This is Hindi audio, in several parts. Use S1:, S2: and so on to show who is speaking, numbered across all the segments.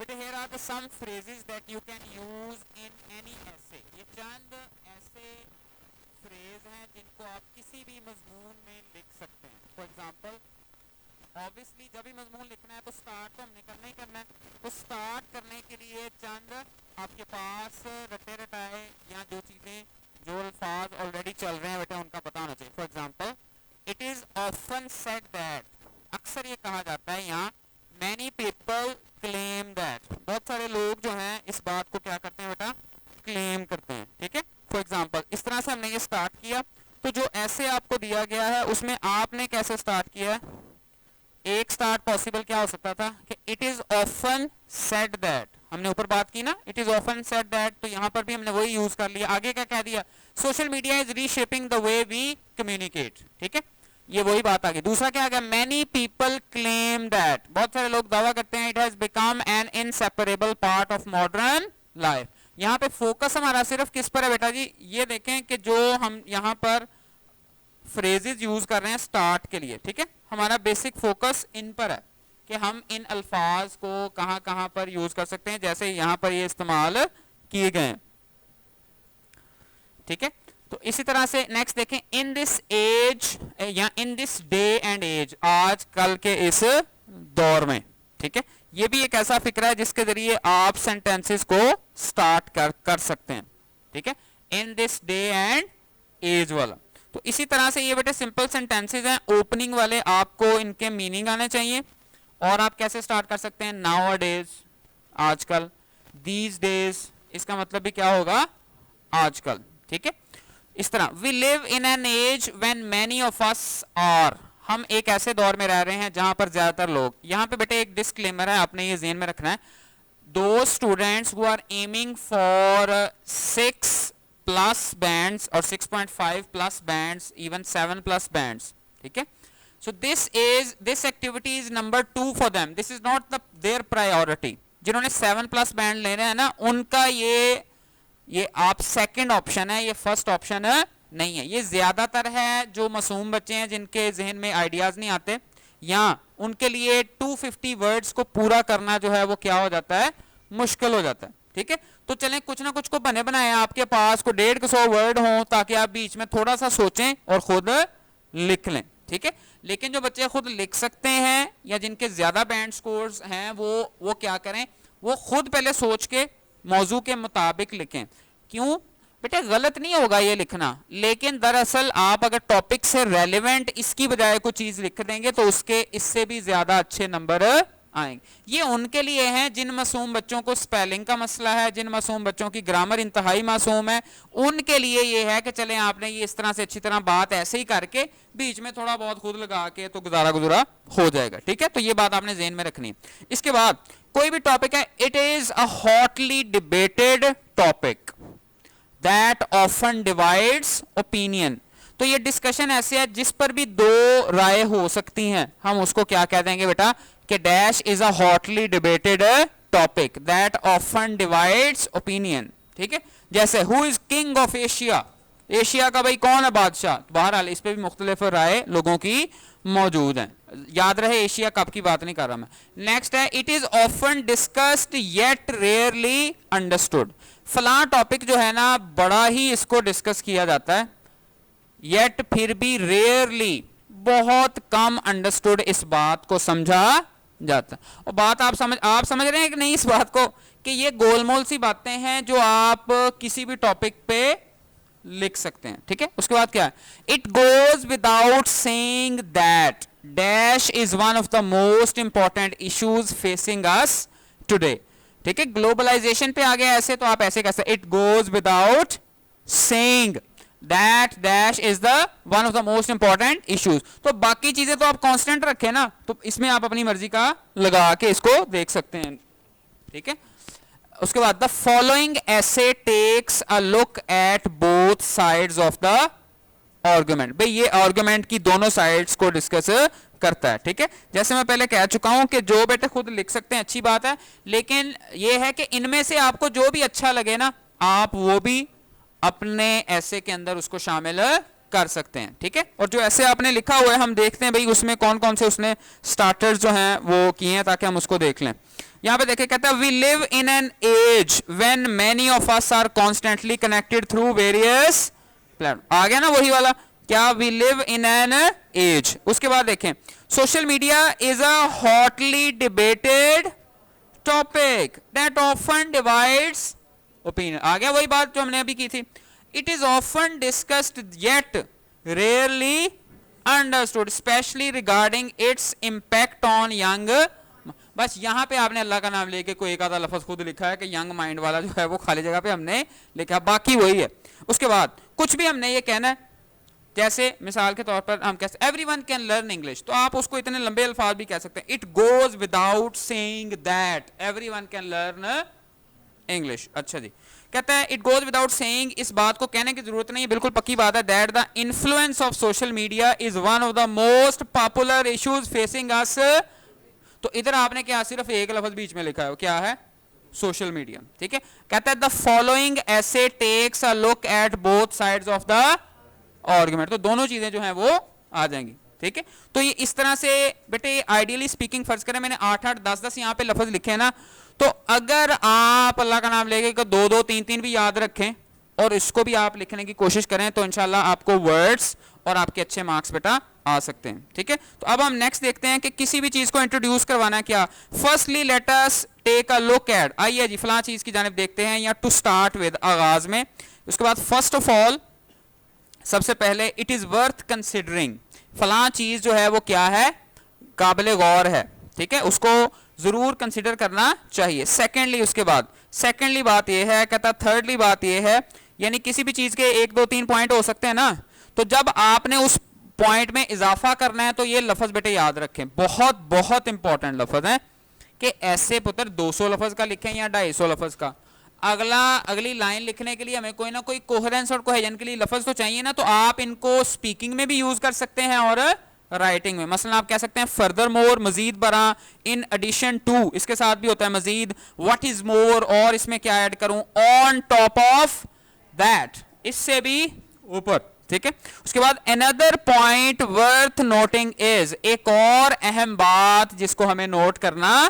S1: बेटे here are the some phrases that you can use in any essay. ये चंद ऐसे फ्रेज हैं जिनको आप किसी भी मजमून में लिख सकते हैं. फॉर एग्जाम्पल, ऑब्वियसली जब भी मजमून लिखना है तो स्टार्ट तो हमने करना ही करना है. तो स्टार्ट करने के लिए चंद आपके पास रटे रटाए या जो चीज़ें जो अल्फाज ऑलरेडी चल रहे हैं बेटा उनका पता होना चाहिए. For example, it is often said that, अक्सर ये कहा जाता है यहाँ, मैनी पीपल क्लेम दैट, बहुत सारे लोग जो हैं इस बात को क्या करते हैं बेटा, क्लेम करते हैं. ठीक है. फॉर एग्जाम्पल, इस तरह से हमने ये स्टार्ट किया. तो जो ऐसे आपको दिया गया है उसमें आपने कैसे स्टार्ट किया है, एक स्टार्ट पॉसिबल क्या हो सकता था कि it is often said that, हमने ऊपर बात की ना, it is often said that, तो यहां पर भी हमने वही यूज कर लिया. आगे क्या कह दिया, social media is reshaping the way we communicate. ठीक है, ये वही बात आ गई. दूसरा क्या आ गया, मैनी पीपल क्लेम दैट, बहुत सारे लोग दावा करते हैं it has become an inseparable part of modern life. यहाँ पे फोकस हमारा सिर्फ किस पर है बेटा जी, ये देखें कि जो हम यहाँ पर फ्रेजेस यूज कर रहे हैं स्टार्ट के लिए, ठीक है, हमारा बेसिक फोकस इन पर है कि हम इन अल्फाज को कहां कहां पर यूज कर सकते हैं जैसे यहां पर ये इस्तेमाल किए गए हैं. ठीक है. तो इसी तरह से नेक्स्ट देखें, इन दिस एज या in this day and age, आज कल के इस दौर में. ठीक है, ये भी एक ऐसा फिक्रा है जिसके जरिए आप सेंटेंसेस को स्टार्ट कर सकते हैं. ठीक है, in this day and age वाला. तो इसी तरह से ये बेटे सिंपल सेंटेंसेस हैं, ओपनिंग वाले आपको इनके मीनिंग आने चाहिए. और आप कैसे स्टार्ट कर सकते हैं, नाउ अ डेज, आजकल, दीज डेज, इसका मतलब भी क्या होगा, आजकल. ठीक है, इस तरह, we live in an age when many of us are, हम एक ऐसे दौर में रह रहे हैं जहां पर ज्यादातर लोग. यहां पे बेटे एक डिस्क्लेमर है, आपने ये ज़हन में रखना है, दो students who are aiming for 6+ bands or 6.5+ bands, even 7+ bands. ठीक है. So this activity is number 2 for them. This is not their priority. जिन्होंने 7+ band ले रहे हैं ना, उनका ये आप सेकंड ऑप्शन है, ये फर्स्ट ऑप्शन नहीं है. ये ज्यादातर है जो मासूम बच्चे हैं जिनके जहन में आइडियाज नहीं आते, या उनके लिए 250 वर्ड्स को पूरा करना जो है वो क्या हो जाता है, मुश्किल हो जाता है. ठीक है. तो चलें कुछ ना कुछ को बने बनाए आपके पास को 150 वर्ड हों ताकि आप बीच में थोड़ा सा सोचें और खुद लिख लें. ठीक है. लेकिन जो बच्चे खुद लिख सकते हैं या जिनके ज्यादा बैंड स्कोर्स हैं वो क्या करें, वो खुद पहले सोच के मौजू के मुताबिक लिखें. क्यों बेटे, गलत नहीं होगा ये लिखना, लेकिन दरअसल आप अगर टॉपिक से रेलेवेंट इसकी बजाय कोई चीज लिख देंगे तो उसके इससे भी ज्यादा अच्छे नंबर आएंगे. ये उनके लिए हैं जिन मासूम बच्चों को स्पेलिंग का मसला है, जिन मासूम बच्चों की ग्रामर इंतहाई मासूम है, उनके लिए ये है कि चलें आपने ये इस तरह से अच्छी तरह बात ऐसे ही करके बीच में थोड़ा बहुत खुद लगा के तो गुजारा गुजरा हो जाएगा. ठीक है. तो ये बात आपने ज़हन में रखनी है. इसके बाद कोई भी टॉपिक है, it is a hotly debated topic that often divides opinion. तो ये डिस्कशन ऐसे है जिस पर भी दो राय हो सकती हैं, हम उसको क्या कह देंगे बेटा कि dash is a hotly debated topic that often divides opinion. ठीक है. जैसे who is king of Asia, Asia का भाई कौन है बादशाह. बहरहाल इस पे भी मुख्तलिफ राय लोगों की मौजूद हैं. याद रहे एशिया कप की बात नहीं कर रहा मैं. नेक्स्ट है, it is often discussed yet rarely understood. फलां टॉपिक जो है ना बड़ा ही इसको डिस्कस किया जाता है, येट फिर भी रेयरली बहुत कम अंडरस्टूड इस बात को समझा जाता है. और बात आप समझ रहे हैं कि नहीं इस बात को कि ये गोलमोल सी बातें हैं जो आप किसी भी टॉपिक पे लिख सकते हैं. ठीक है. उसके बाद क्या है, it goes without saying that dash is one of the most important issues facing us today. ठीक है. ग्लोबलाइजेशन पे आ गया ऐसे तो आप ऐसे कह सकते, it goes without saying that dash is the one of the most important issues. तो बाकी चीजें तो आप कांस्टेंट रखें ना, तो इसमें आप अपनी मर्जी का लगा के इसको देख सकते हैं. ठीक है. उसके बाद the following essay takes a look at both sides of the argument. भाई ये आर्गुमेंट की दोनों साइड्स को डिस्कस करता है. ठीक है. जैसे मैं पहले कह चुका हूं कि जो बेटे खुद लिख सकते हैं अच्छी बात है, लेकिन ये है कि इनमें से आपको जो भी अच्छा लगे ना आप वो भी अपने ऐसे के अंदर उसको शामिल कर सकते हैं. ठीक है. और जो ऐसे आपने लिखा हुआ है हम देखते हैं भाई उसमें कौन कौन से उसने स्टार्टर्स जो हैं वो किए हैं ताकि हम उसको देख लें. यहां पे देखे, कहता है we live in an age when many of us are constantly connected through various platform. आ गया ना वही वाला, क्या we live in an age. उसके बाद देखें, social media is a hotly debated topic that often divides opinion. आ गया वही बात जो हमने अभी की थी। It is often discussed yet rarely understood especially regarding its impact on young. बस यहां पे आपने अल्लाह का नाम लेके कोई एक आधा लफ्ज खुद लिखा है कि यंग माइंड वाला जो है वो खाली जगह पे हमने लिखा, बाकी वही है। उसके बाद कुछ भी हमने ये कहना है, जैसे मिसाल के तौर पर हम कहते हैं एवरीवन कैन लर्न इंग्लिश, तो आप उसको इतने लंबे अल्फाज भी कह सकते हैं। It goes without saying that everyone can learn English. अच्छा जी, कहता है इट गोज विदाउट सेइंग, इस बात को कहने की जरूरत नहीं है, बिल्कुल पक्की बात है। That the influence of social media is one of the most popular issues facing us. तो इधर आपने क्या सिर्फ एक लफ्ज बीच में लिखा है, क्या है? Social media. ठीक है, कहता है the following essay takes a look at both sides of the argument. तो दोनों चीजें जो हैं वो आ जाएंगी। ठीक है, तो ये इस तरह से बेटे आइडियली स्पीकिंग, फर्ज करें मैंने 8-8 10-10 यहाँ पे लफ्ज लिखे हैं ना, तो अगर आप अल्लाह का नाम लेके 2-2 3-3 भी याद रखें और इसको भी आप लिखने की कोशिश करें तो इंशाल्लाह आपको वर्ड्स और आपके अच्छे मार्क्स बेटा आ सकते हैं। ठीक है, तो अब हम नेक्स्ट देखते हैं कि किसी भी चीज को इंट्रोड्यूस करवाना क्या। Firstly let us take a look at, आइए जी फलां चीज की जानिब देखते हैं, या टू स्टार्ट विद आगाज में। उसके बाद फर्स्ट ऑफ ऑल सबसे पहले इट इज वर्थ कंसिडरिंग, फलां चीज जो है वो क्या है, काबिल गौर है। ठीक है, उसको जरूर कंसिडर करना चाहिए। सेकेंडली, उसके बाद सेकेंडली बात यह है, कहता थर्डली बात यह है, यानी किसी भी चीज के 1 2 3 पॉइंट हो सकते हैं ना, तो जब आपने उस पॉइंट में इजाफा करना है तो ये लफ्ज बेटे याद रखें, बहुत बहुत इंपॉर्टेंट लफ्ज है कि ऐसे पुत्र 200 लफ्ज का लिखें या 250 लफ्ज का। अगली लाइन लिखने के लिए हमें कोई ना कोई कोहेरेंस और कोहेजन के लिए लफ्ज तो चाहिए ना, तो आप इनको स्पीकिंग में भी यूज कर सकते हैं और राइटिंग में। मसलन आप कह सकते हैं फर्दर मोर, मजीद बरा, इन एडिशन टू, इसके साथ भी होता है मजीद, व्हाट इज मोर, और इसमें क्या ऐड करूं, ऑन टॉप ऑफ दैट, इससे भी ऊपर। ठीक है, उसके बाद another point worth noting is, एक और अहम बात जिसको हमें नोट करना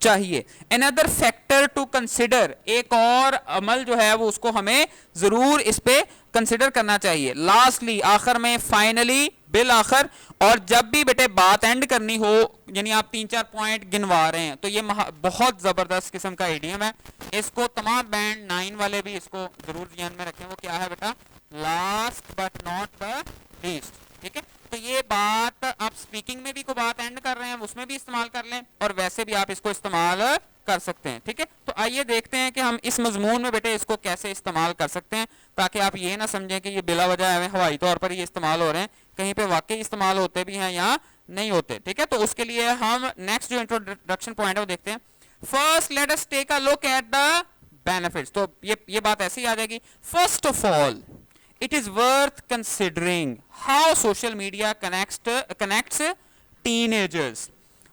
S1: चाहिए, अनदर फैक्टर टू कंसिडर, एक और अमल जो है वो उसको हमें जरूर इस पे कंसिडर करना चाहिए। लास्टली, आखिर में, फाइनली, बिल आखिर, और जब भी बेटे बात एंड करनी हो, यानी आप 3-4 पॉइंट गिनवा रहे हैं, तो ये बहुत जबरदस्त किस्म का इडियम है, इसको तमाम बैंड 9 वाले भी इसको जरूर ध्यान में रखें। वो क्या है बेटा, last but not the least. ठीक है, तो ये बात आप स्पीकिंग में भी को बात एंड कर रहे हैं उसमें भी इस्तेमाल कर लें, और वैसे भी आप इसको इस्तेमाल कर सकते हैं। ठीक है, तो आइए देखते हैं कि हम इस मजमून में बेटे इसको कैसे इस्तेमाल कर सकते हैं, ताकि आप ये ना समझें कि ये बिला वजह हवाई तौर पर ये इस्तेमाल हो रहे हैं, कहीं पे वाकई इस्तेमाल होते भी हैं या नहीं होते। ठीक है, तो उसके लिए हम नेक्स्ट जो इंट्रोडक्शन पॉइंट है वो देखते हैं। First let us take a look at the benefits. तो ये बात ऐसे ही आ जाएगी। First of all, it is worth considering how social media connects teenagers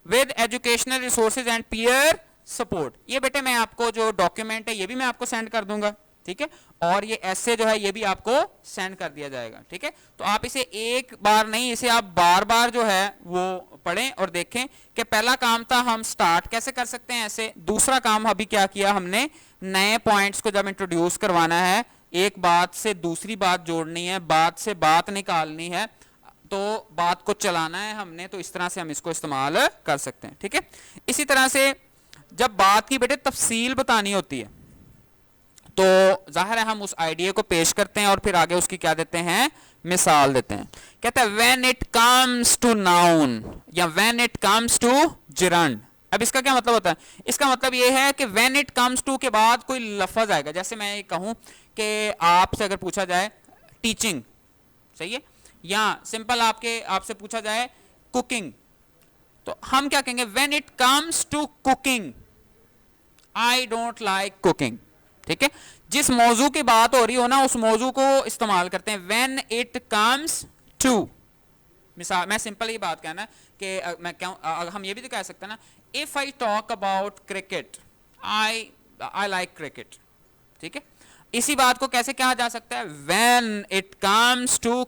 S1: with educational resources and peer support। ये बेटे मैं आपको जो डॉक्यूमेंट है ये भी मैं आपको सेंड कर दूंगा। ठीक है, और ये ऐसे जो है ये भी आपको सेंड कर दिया जाएगा। ठीक है, तो आप इसे एक बार नहीं, इसे आप बार बार जो है वो पढ़ें और देखें कि पहला काम था हम स्टार्ट कैसे कर सकते हैं ऐसे, दूसरा काम अभी क्या किया हमने, नए पॉइंट्स को जब इंट्रोड्यूस करवाना है, एक बात से दूसरी बात जोड़नी है, बात से बात निकालनी है, तो बात को चलाना है हमने, तो इस तरह से हम इसको इस्तेमाल कर सकते हैं। ठीक है, इसी तरह से जब बात की बेटे तफसील बतानी होती है तो जाहिर है हम उस आइडिया को पेश करते हैं और फिर आगे उसकी क्या देते हैं, मिसाल देते हैं। कहते हैं when it comes to noun या when it comes to gerund. अब इसका क्या मतलब होता है, इसका मतलब ये है कि व्हेन इट कम्स टू के बाद कोई लफ्ज आएगा, जैसे मैं ये कहूं कि आपसे अगर पूछा जाए टीचिंग, सही है, या सिंपल आपसे पूछा जाए कुकिंग, तो हम क्या कहेंगे, when it comes to cooking I don't like cooking. ठीक है, जिस मौजू की बात हो रही हो ना उस मौजू को इस्तेमाल करते हैं व्हेन इट कम्स टू। मिसाल मैं सिंपल ही बात कहना कि मैं कहूं, हम ये भी तो कह सकते हैं ना, if I talk about cricket I like cricket. ठीक है, इसी बात को कैसे कहा जा सकता है, when it comes to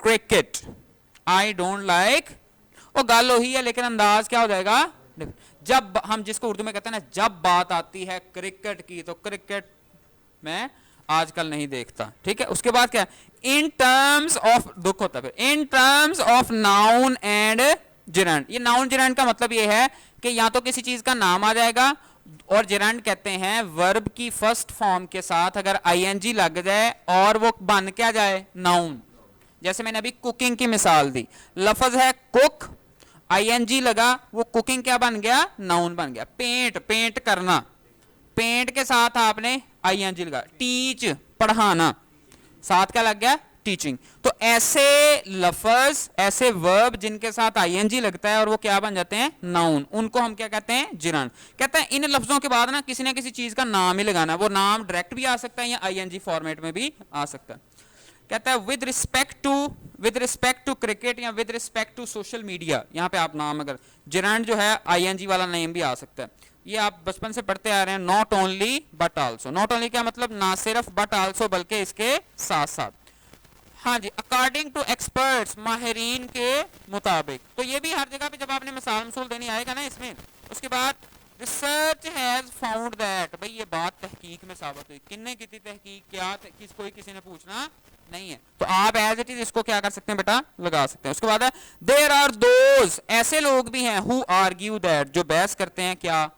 S1: cricket I don't like. वो गल वही है लेकिन अंदाज क्या हो जाएगा, जब हम जिसको उर्दू में कहते हैं ना, जब बात आती है क्रिकेट की तो क्रिकेट मैं आजकल नहीं देखता, ठीक है। उसके बाद क्या, इन टर्म्स ऑफ, दुख होता है फिर, in terms of noun and gerund. ये नाउन जेरंड का मतलब ये है कि या तो किसी चीज का नाम आ जाएगा, और जेरंड कहते हैं वर्ब की फर्स्ट फॉर्म के साथ अगर आईएनजी लग जाए और वो बन क्या जाए, नाउन। जैसे मैंने अभी कुकिंग की मिसाल दी, लफ्ज है कुक, आईएनजी लगा, वो कुकिंग क्या बन गया, नाउन बन गया। पेंट, पेंट करना, पेंट के साथ आपने आईएनजी लगा। टीच, पढ़ाना, साथ क्या लग गया, टीचिंग। तो ऐसे लफ्ज, ऐसे वर्ब जिनके साथ आईएनजी लगता है और वो क्या बन जाते हैं, नाउन, उनको हम क्या कहते हैं, जिरंड। कहते हैं इन लफ्जों के बाद ना किसी ना किसी चीज का नाम ही लगाना, वो नाम डायरेक्ट भी आ सकता है या आईएनजी फॉर्मेट में भी आ सकता है। कहता है विद रिस्पेक्ट टू क्रिकेट या with respect to social media, यहाँ पे आप नाम अगर जिरंड जो है आईएनजी वाला नेम भी आ सकता है। ये आप बचपन से पढ़ते आ रहे हैं, not only but also. Not only क्या मतलब, ना सिर्फ, बट आल्सो बल्कि इसके साथ साथ। हाँ जी, अकॉर्डिंग टू एक्सपर्ट्स, माहिरीन के मुताबिक। तो ये भी हर जगह पे जब आपने मिसाल मसूल देनी आएगा ना इसमें। उसके बाद रिसर्च हैज फाउंड दैट, भाई ये बात तहकीक में साबित हुई। किसने की थी तहकीक, क्या किसी ने पूछना नहीं है, तो आप एज इट इज इसको क्या कर सकते हैं बेटा, लगा सकते हैं। उसके बाद है देयर आर दोज, ऐसे लोग भी हैं, हु आर्ग्यू दैट, जो बहस करते हैं, क्या,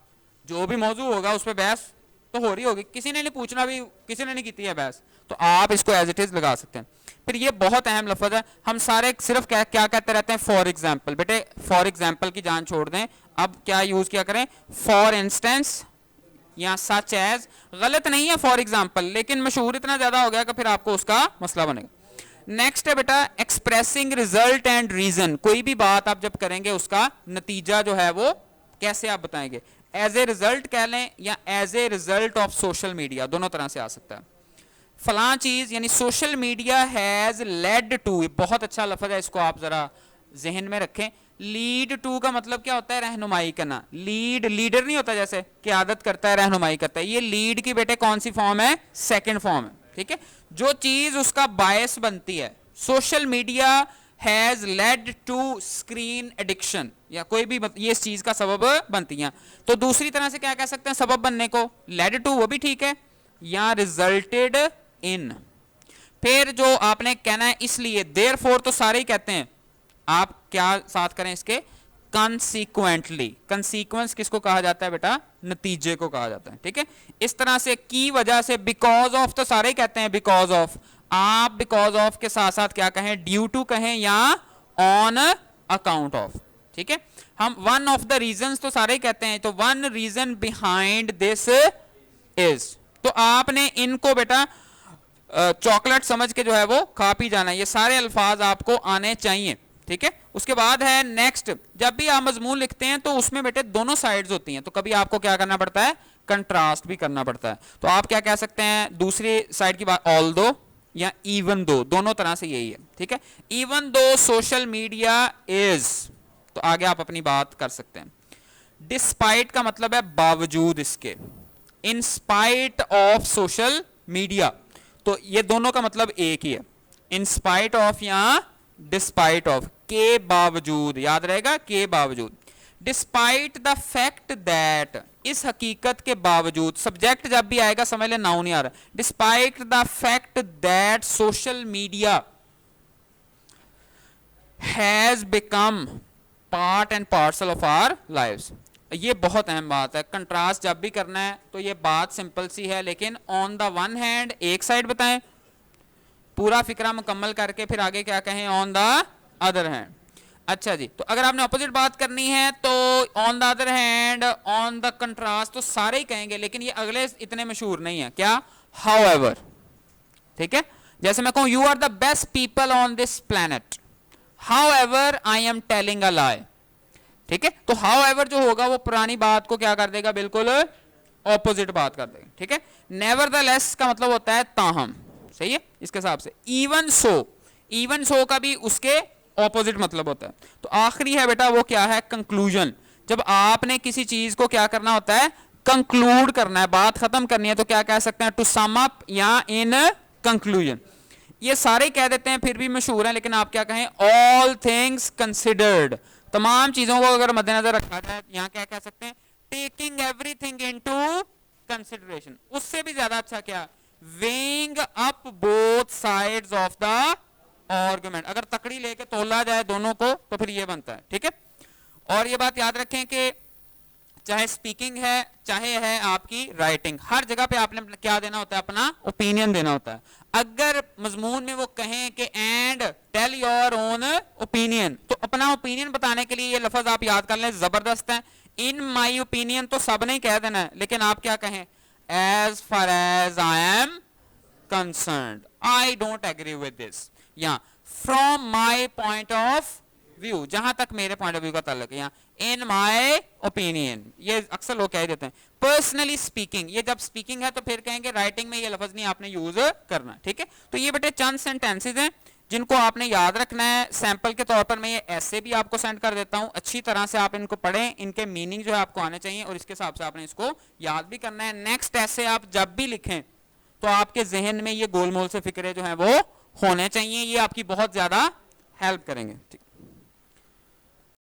S1: जो भी मौजू होगा उस पर बहस तो हो रही होगी, किसी ने नहीं पूछना भी, किसी ने नहीं की है बहस, तो आप इसको एज इट इज लगा सकते हैं। फिर ये बहुत अहम लफ्ज है, हम सारे सिर्फ क्या कहते रहते हैं, फॉर एग्जाम्पल। बेटे फॉर एग्जाम्पल की जान छोड़ दें, अब क्या यूज किया करें, फॉर इंस्टेंस या सच एज। गलत नहीं है फॉर एग्जाम्पल, लेकिन मशहूर इतना ज्यादा हो गया कि फिर आपको उसका मसला बनेगा। नेक्स्ट है बेटा एक्सप्रेसिंग रिजल्ट एंड रीजन। कोई भी बात आप जब करेंगे उसका नतीजा जो है वो कैसे आप बताएंगे, एज ए रिजल्ट कह लें या as a result of social media, दोनों तरह से आ सकता है। फलां चीज यानी social media has led to, बहुत अच्छा लफ्ज है, इसको आप जरा जहन में रखें। लीड टू का मतलब क्या होता है, रहनुमाई करना। लीड, लीडर नहीं होता जैसे क़यादत करता है, रहनुमाई करता है, ये लीड की बेटे कौन सी फॉर्म है, सेकंड फॉर्म है, ठीक है। जो चीज उसका बायस बनती है, social media has led to screen addiction, या कोई भी ये इस चीज का सबब बनती है। तो दूसरी तरह से क्या कह सकते हैं सबब बनने को, लेड टू, वो भी ठीक है, या रिजल्टेड इन। फिर जो आपने कहना है इसलिए, देयरफॉर तो सारे ही कहते हैं, आप क्या साथ करें इसके, कंसीक्वेंटली। कंसीक्वेंस किसको कहा जाता है बेटा, नतीजे को कहा जाता है, ठीक है। इस तरह से की वजह से, बिकॉज ऑफ तो सारे ही कहते हैं बिकॉज ऑफ, आप बिकॉज ऑफ के साथ साथ क्या कहें, ड्यू टू कहें या ऑन अकाउंट ऑफ, ठीक है। हम वन ऑफ द रीजंस तो सारे ही कहते हैं, तो one reason behind this is, तो आपने इनको बेटा चॉकलेट समझ के जो है वो खा पी जाना है। ये सारे अल्फाज आपको आने चाहिए, ठीक है। उसके बाद है नेक्स्ट, जब भी आप मजमून लिखते हैं तो उसमें बेटे दोनों साइड्स होती हैं, तो कभी आपको क्या करना पड़ता है, कंट्रास्ट भी करना पड़ता है। तो आप क्या कह सकते हैं दूसरी साइड की बात, ऑल दो या इवन दो, दोनों तरह से यही है, ठीक है। Even though social media is, तो आगे आप अपनी बात कर सकते हैं। डिस्पाइट का मतलब है बावजूद इसके, in spite of social media, तो ये दोनों का मतलब एक ही है, इन स्पाइट ऑफ या डिस्पाइट ऑफ, के बावजूद, याद रहेगा के बावजूद। डिस्पाइट द फैक्ट दैट, इस हकीकत के बावजूद, सब्जेक्ट जब भी आएगा समझ ले नाउन नहीं आ रहा। Despite the fact that social media has become part and parcel of our lives. ये बहुत अहम बात है, कंट्रास्ट जब भी करना है तो ये बात सिंपल सी है, लेकिन ऑन द वन हैंड एक साइड बताएं, पूरा फिक्रा मुकम्मल करके फिर आगे क्या कहें, ऑन द अदर हैंड। अच्छा जी, तो अगर आपने ऑपोजिट बात करनी है तो on the other hand, on the contrast, तो सारे ही कहेंगे, लेकिन ये अगले इतने मशहूर नहीं है, क्या, हाउएवर, ठीक है। जैसे मैं कहूं you are the best people on this planet, however I am telling a lie, ठीक है। तो हाउएवर जो होगा वो पुरानी बात को क्या कर देगा, बिल्कुल ऑपोजिट बात कर देगा, ठीक है। नेवरदलेस का मतलब होता है ताहम, सही है इसके हिसाब से। इवन सो, इवन सो का भी उसके ऑपोजिट मतलब होता है। तो आखिरी है बेटा वो क्या है, कंक्लूजन। जब आपने किसी चीज को क्या करना होता है, कंक्लूड करना है, बात खत्म करनी है, तो क्या कह सकते हैं, टू सम अप या इन कंक्लूजन। ये सारे कह देते हैं फिर भी मशहूर है, लेकिन आप क्या कहें, ऑल थिंग्स कंसिडर्ड, तमाम चीजों को अगर मद्देनजर रखा जाए, यहाँ क्या कह सकते हैं, टेकिंग एवरीथिंग इनटू कंसिडरेशन। उससे भी ज्यादा अच्छा क्या, weighing up both sides of the argument. अगर तकड़ी लेके तोला जाए दोनों को तो फिर ये बनता है, ठीक है। और ये बात याद रखें कि चाहे स्पीकिंग है चाहे है आपकी राइटिंग, हर जगह पे आपने क्या देना होता है, अपना ओपिनियन देना होता है। अगर मजमून में वो कहें कि and tell your own opinion, तो अपना ओपिनियन बताने के लिए ये लफ्ज आप याद कर लें, जबरदस्त है। इन माई ओपिनियन तो सब ने कह देना है, लेकिन आप क्या कहें, as far as I am concerned I don't agree with this, या from my point of view, जहां तक मेरे पॉइंट ऑफ व्यू का ताल्लुक है, यहाँ इन माई ओपिनियन, ये अक्सर लोग कह देते हैं। पर्सनली स्पीकिंग, ये जब स्पीकिंग है तो फिर कहेंगे राइटिंग में ये लफ्ज नहीं आपने यूज करना, ठीक है। तो ये बेटे चंद सेंटेंसेस हैं जिनको आपने याद रखना है। सैंपल के तौर पर मैं ये ऐसे भी आपको सेंड कर देता हूं, अच्छी तरह से आप इनको पढ़ें, इनके मीनिंग जो है आपको आने चाहिए और इसके हिसाब से आपने इसको याद भी करना है। नेक्स्ट ऐसे आप जब भी लिखें तो आपके जहन में ये गोलमोल से फिक्रे जो है वो होने चाहिए, ये आपकी बहुत ज्यादा हेल्प करेंगे, ठीक।